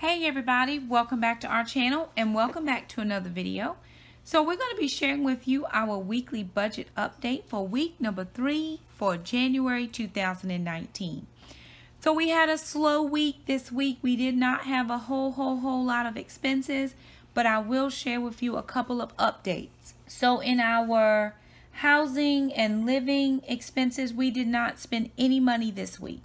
Hey everybody, welcome back to our channel and welcome back to another video. So we're going to be sharing with you our weekly budget update for week number 3 for January 2019. So we had a slow week this week. We did not have a whole lot of expenses, but I will share with you a couple of updates. So in our housing and living expenses, we did not spend any money this week.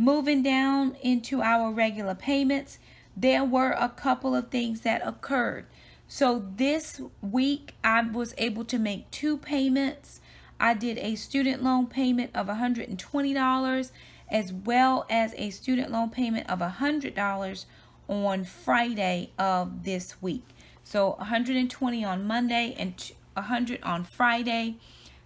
Moving down into our regular payments, there were a couple of things that occurred. So this week I was able to make 2 payments. I did a student loan payment of $120 as well as a student loan payment of $100 on Friday of this week. So $120 on Monday and $100 on Friday.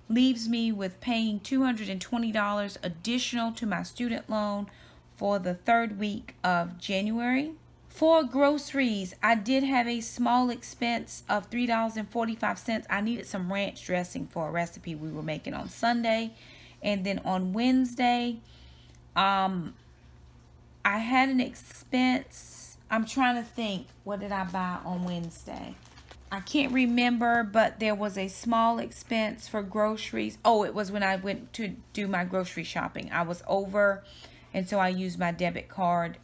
Leaves me with paying $220 additional to my student loan for the 3rd week of January. For groceries, I did have a small expense of $3.45. I needed some ranch dressing for a recipe we were making on Sunday. And then on Wednesday, I had an expense. I'm trying to think, what did I buy on Wednesday? I can't remember, but there was a small expense for groceries. Oh, it was when I went to do my grocery shopping. I was over, and so I used my debit card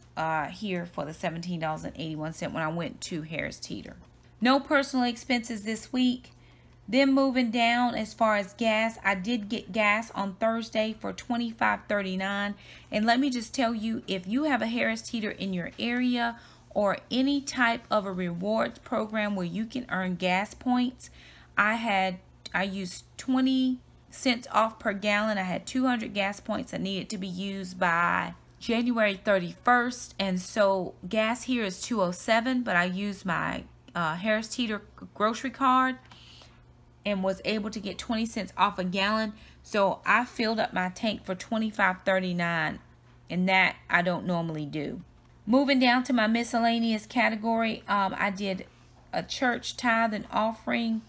here for the $17.81 when I went to Harris Teeter. No personal expenses this week. Then moving down as far as gas, I did get gas on Thursday for $25.39. And let me just tell you, if you have a Harris Teeter in your area or any type of a rewards program where you can earn gas points, I used 20 cents off per gallon. I had 200 gas points that needed to be used by January 31st, and so gas here is $2.07, but I used my Harris Teeter grocery card and was able to get 20 cents off a gallon. So I filled up my tank for $25.39, and that I don't normally do. Moving down to my miscellaneous category, I did a church tithe and offering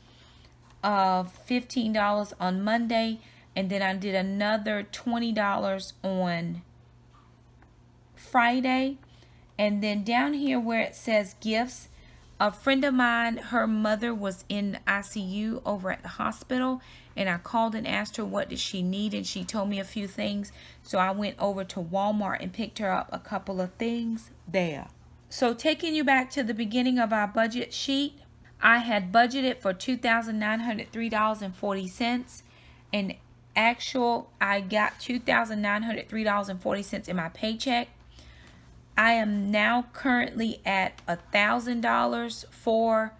of $15 on Monday, and then I did another $20 on Friday. And then down here where it says gifts, a friend of mine, her mother was in ICU over at the hospital, and I called and asked her what did she need, and she told me a few things. So I went over to Walmart and picked her up a couple of things there. So taking you back to the beginning of our budget sheet, I had budgeted for $2,903.40, and actual I got $2,903.40 in my paycheck. I am now currently at $1,000 for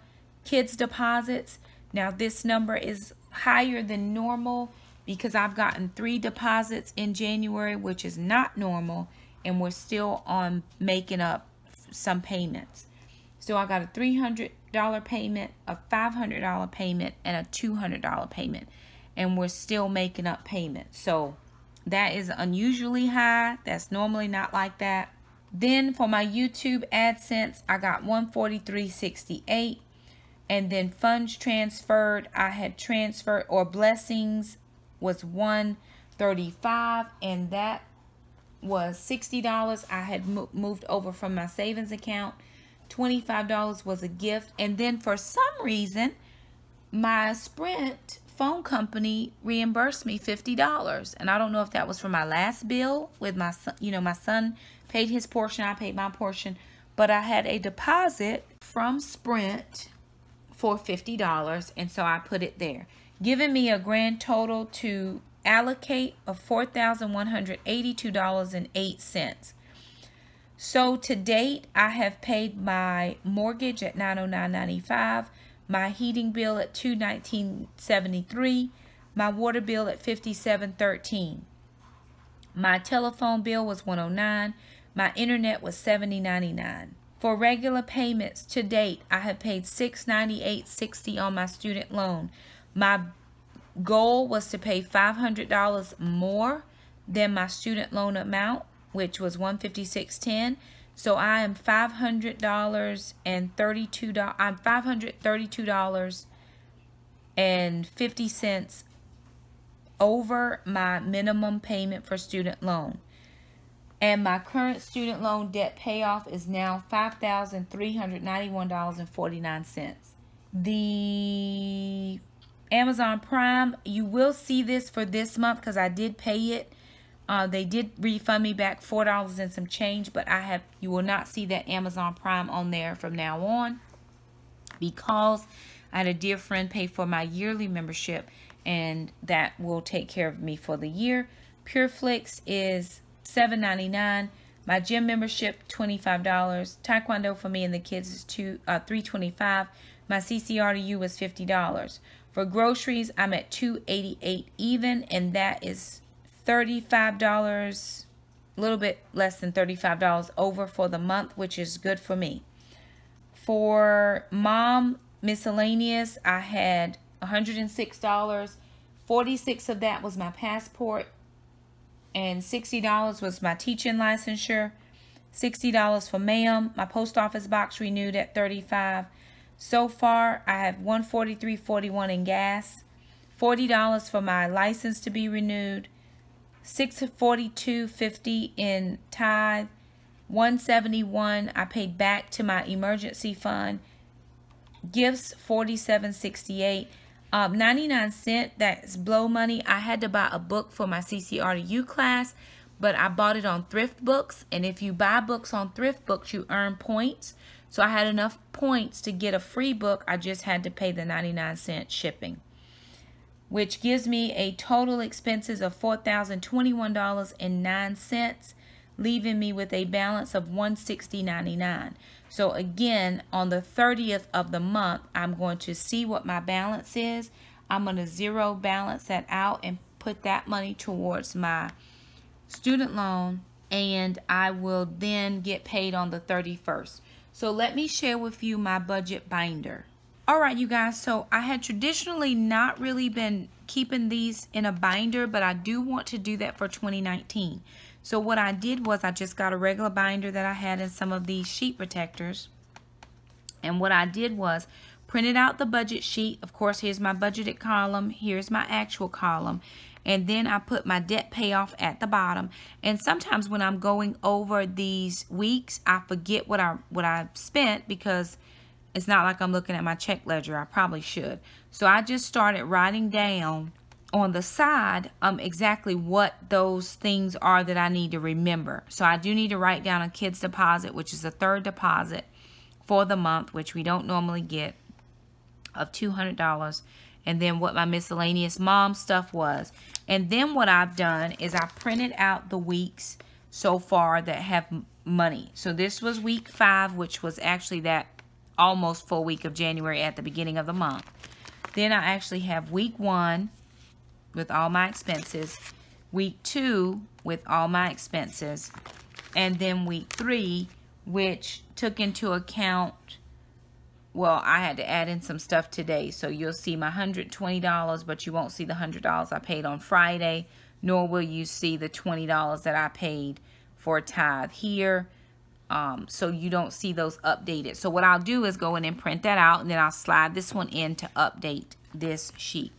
kids deposits. Now this number is higher than normal because I've gotten 3 deposits in January, which is not normal, and we're still on making up some payments. So I got a $300 payment, a $500 payment, and a $200 payment, and we're still making up payments. So that is unusually high. That's normally not like that. Then for my YouTube AdSense, I got $143.68. And then funds transferred, I had transferred, or blessings was $135, and that was $60 I had moved over from my savings account. $25 was a gift. And then for some reason, my Sprint phone company reimbursed me $50. And I don't know if that was for my last bill with my son. You know, my son paid his portion, I paid my portion. But I had a deposit from Sprint for $50, and so I put it there, giving me a grand total to allocate of $4,182.08. So to date, I have paid my mortgage at $909.95, my heating bill at $219.73, my water bill at $57.13. My telephone bill was $109. My internet was $70.99. For regular payments to date, I have paid $698.60 on my student loan. My goal was to pay $500 more than my student loan amount, which was $156.10. So I am $532.50 over my minimum payment for student loan. And my current student loan debt payoff is now $5,391.49. The Amazon Prime, you will see this for this month because I did pay it. They did refund me back $4 and some change, but you will not see that Amazon Prime on there from now on because I had a dear friend pay for my yearly membership, and that will take care of me for the year. PureFlix is $7.99. My gym membership, $25. Taekwondo for me and the kids is $3.25. My CCRTU was $50. For groceries, I'm at $2.88 even, and that is $35, a little bit less than $35 over for the month, which is good for me. For mom miscellaneous, I had $106. 46 of that was my passport, and $60 was my teaching licensure. $60 for ma'am. My post office box renewed at $35. So far, I have $143.41 in gas, $40 for my license to be renewed, $642.50 in tithe, $171 I paid back to my emergency fund, gifts $47.68, 99¢, that's blow money. I had to buy a book for my CCRTU class, but I bought it on Thrift Books, and if you buy books on Thrift Books, you earn points. So I had enough points to get a free book. I just had to pay the 99¢ shipping, which gives me a total expenses of $4,021.09, leaving me with a balance of $160.99. So again, on the 30th of the month, I'm going to see what my balance is. I'm going to zero balance that out and put that money towards my student loan, and I will then get paid on the 31st. So let me share with you my budget binder. Alright, you guys, so I had traditionally not really been keeping these in a binder, but I do want to do that for 2019. So what I did was I just got a regular binder that I had in some of these sheet protectors. And what I did was printed out the budget sheet. Of course, here's my budgeted column. Here's my actual column. And then I put my debt payoff at the bottom. And sometimes when I'm going over these weeks, I forget what I spent because it's not like I'm looking at my check ledger. I probably should. So I just started writing down on the side exactly what those things are that I need to remember. So I do need to write down a kid's deposit, which is a third deposit for the month, which we don't normally get, of $200. And then what my miscellaneous mom stuff was. And then what I've done is I printed out the weeks so far that have money. So this was week 5, which was actually that almost full week of January at the beginning of the month. Then I actually have week 1 with all my expenses, week 2 with all my expenses, and then week 3, which took into account, well, I had to add in some stuff today. So you'll see my $120, but you won't see the $100 I paid on Friday, nor will you see the $20 that I paid for tithe here. So you don't see those updated. So what I'll do is go in and print that out, and then I'll slide this one in to update this sheet.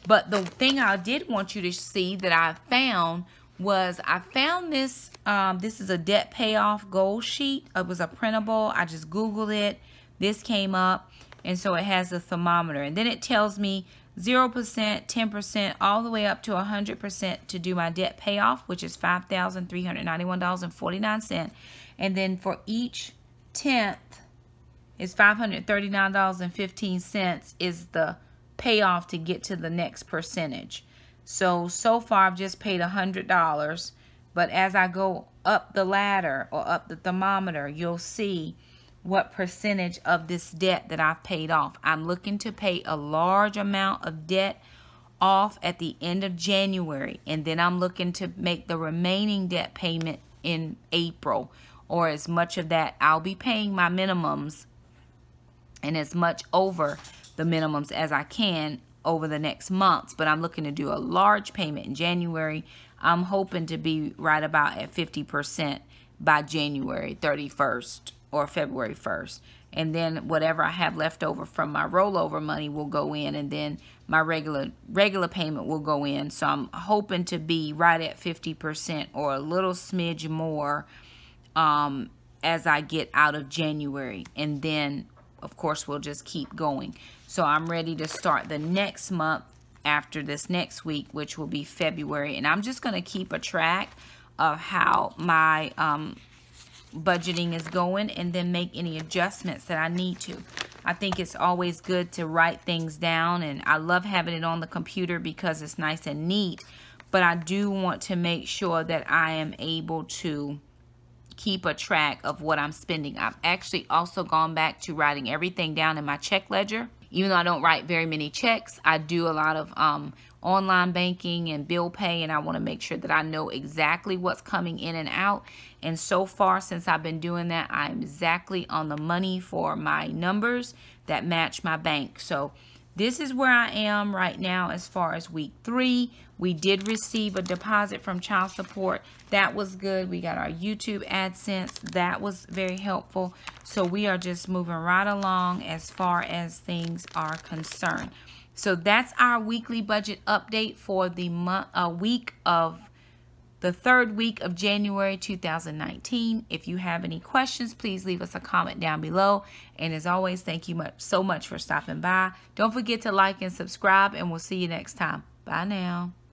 But the thing I did want you to see that I found was I found this. This is a debt payoff goal sheet. It was a printable. I just Googled it. This came up, and so it has a thermometer, and then it tells me 0%, 10%, all the way up to 100% to do my debt payoff, which is $5,391.49, and then for each 10th is $539.15 is the payoff to get to the next percentage. So far I've just paid $100, but as I go up the ladder or up the thermometer, you'll see what percentage of this debt that I've paid off. I'm looking to pay a large amount of debt off at the end of January, and then I'm looking to make the remaining debt payment in April, or as much of that. I'll be paying my minimums and as much over the minimums as I can over the next months, but I'm looking to do a large payment in January. I'm hoping to be right about at 50%, by January 31st or February 1st. And then whatever I have left over from my rollover money will go in, and then my regular payment will go in. So I'm hoping to be right at 50% or a little smidge more as I get out of January. And then, of course, we'll just keep going. So I'm ready to start the next month after this next week, which will be February. And I'm just going to keep a track of how my budgeting is going, and then make any adjustments that I need to. I think it's always good to write things down, and I love having it on the computer because it's nice and neat, but I do want to make sure that I am able to keep a track of what I'm spending. I've actually also gone back to writing everything down in my check ledger. Even though I don't write very many checks, I do a lot of online banking and bill pay, and I want to make sure that I know exactly what's coming in and out. And so far, since I've been doing that, I'm exactly on the money for my numbers that match my bank. So this is where I am right now as far as week 3. We did receive a deposit from child support. That was good. We got our YouTube AdSense. That was very helpful. So we are just moving right along as far as things are concerned. So that's our weekly budget update for the third week of January 2019. If you have any questions, please leave us a comment down below. And as always, thank you so much for stopping by. Don't forget to like and subscribe, and we'll see you next time. Bye now.